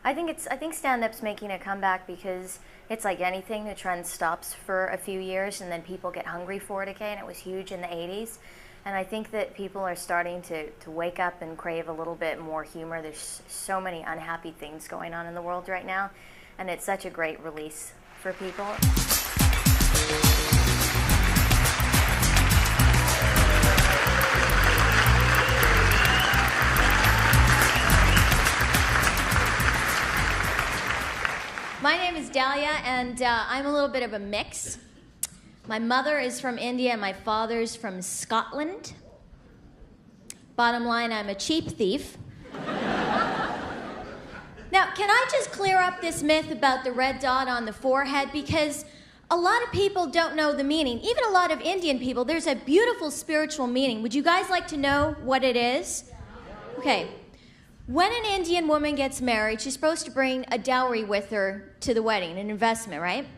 I think stand-up's making a comeback because it's like anything, the trend stops for a few years and then people get hungry for it again. It was huge in the 80s. And I think that people are starting to wake up and crave a little bit more humor. There's so many unhappy things going on in the world right now, and it's such a great release for people. My name is Dalia, and I'm a little bit of a mix. My mother is from India, and my father's from Scotland. Bottom line, I'm a cheap thief. Now, can I just clear up this myth about the red dot on the forehead? Because a lot of people don't know the meaning. Even a lot of Indian people, there's a beautiful spiritual meaning. Would you guys like to know what it is? Okay. When an Indian woman gets married, she's supposed to bring a dowry with her to the wedding, an investment, right?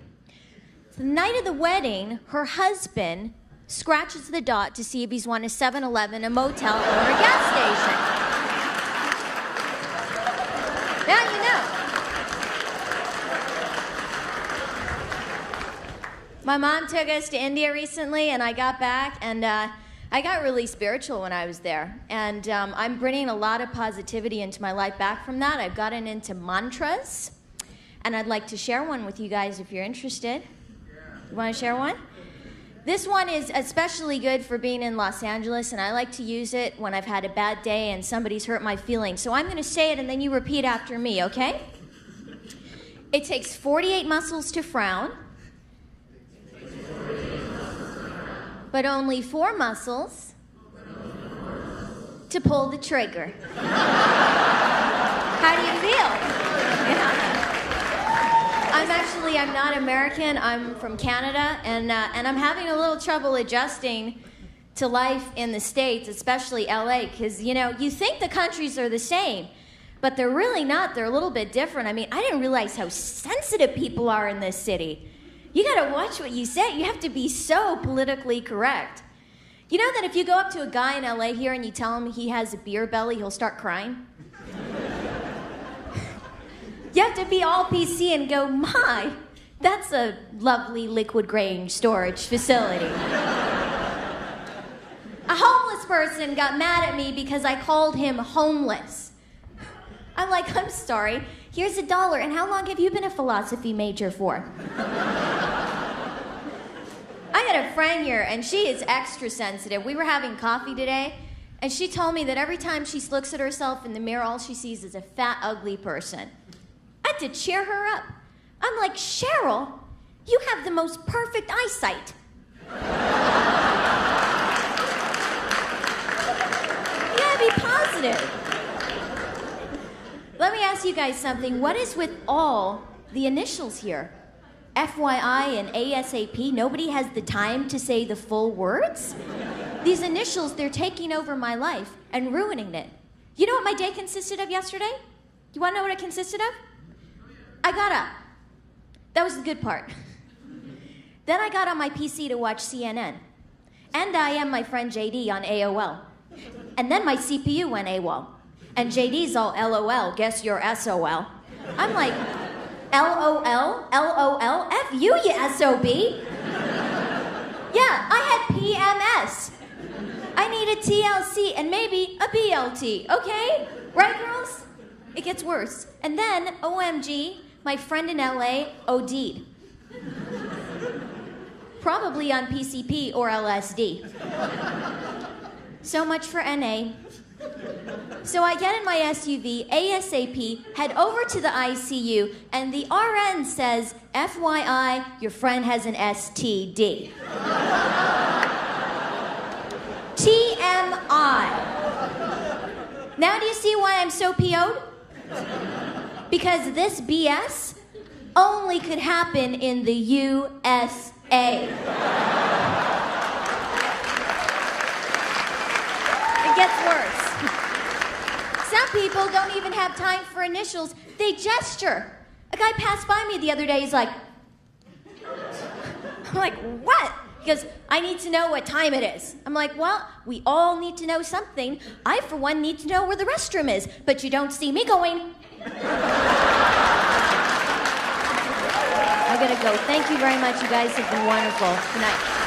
The night of the wedding, her husband scratches the dot to see if he's won a 7-Eleven, a motel, or a gas station. Now you know. My mom took us to India recently, and I got back, and I got really spiritual when I was there. And I'm bringing a lot of positivity into my life back from that. I've gotten into mantras, and I'd like to share one with you guys if you're interested. You want to share one? This one is especially good for being in Los Angeles, and I like to use it when I've had a bad day and somebody's hurt my feelings. So I'm going to say it, and then you repeat after me, okay? It takes 48 muscles to frown, but only 4 muscles to pull the trigger. How do you feel? Yeah. I'm not American. I'm from Canada, and I'm having a little trouble adjusting to life in the States, especially LA, because, you know, you think the countries are the same, but they're really not. They're a little bit different. I mean, I didn't realize how sensitive people are in this city. You gotta watch what you say. You have to be so politically correct. You know that if you go up to a guy in LA here and you tell him he has a beer belly, he'll start crying? You have to be all PC and go, my, that's a lovely liquid grain storage facility. A homeless person got mad at me because I called him homeless. I'm like, I'm sorry, here's $1, and how long have you been a philosophy major for? I got a friend here, and she is extra sensitive. We were having coffee today, and she told me that every time she looks at herself in the mirror, all she sees is a fat, ugly person. I had to cheer her up. I'm like, Cheryl, you have the most perfect eyesight. You gotta be positive. Let me ask you guys something. What is with all the initials here? FYI and ASAP, nobody has the time to say the full words? These initials, they're taking over my life and ruining it. You know what my day consisted of yesterday? You want to know what it consisted of? I got up. That was the good part. Then I got on my PC to watch CNN. And I am my friend JD on AOL. And then my CPU went AWOL. And JD's all LOL, guess you're SOL. I'm like, LOL? LOL? F you SOB. Yeah, I had PMS. I need a TLC and maybe a BLT, okay? Right, girls? It gets worse. And then, OMG, my friend in LA OD'd. Probably on PCP or LSD. So much for NA. So I get in my SUV, ASAP, head over to the ICU, and the RN says, FYI, your friend has an STD. TMI. Now do you see why I'm so PO'd? Because this BS only could happen in the USA. It gets worse. Some people don't even have time for initials. They gesture. A guy passed by me the other day. He's like, I'm like, what? He goes, I need to know what time it is. I'm like, well, we all need to know something. I, for one, need to know where the restroom is. But you don't see me going. So thank you very much. You guys have been wonderful. Good night.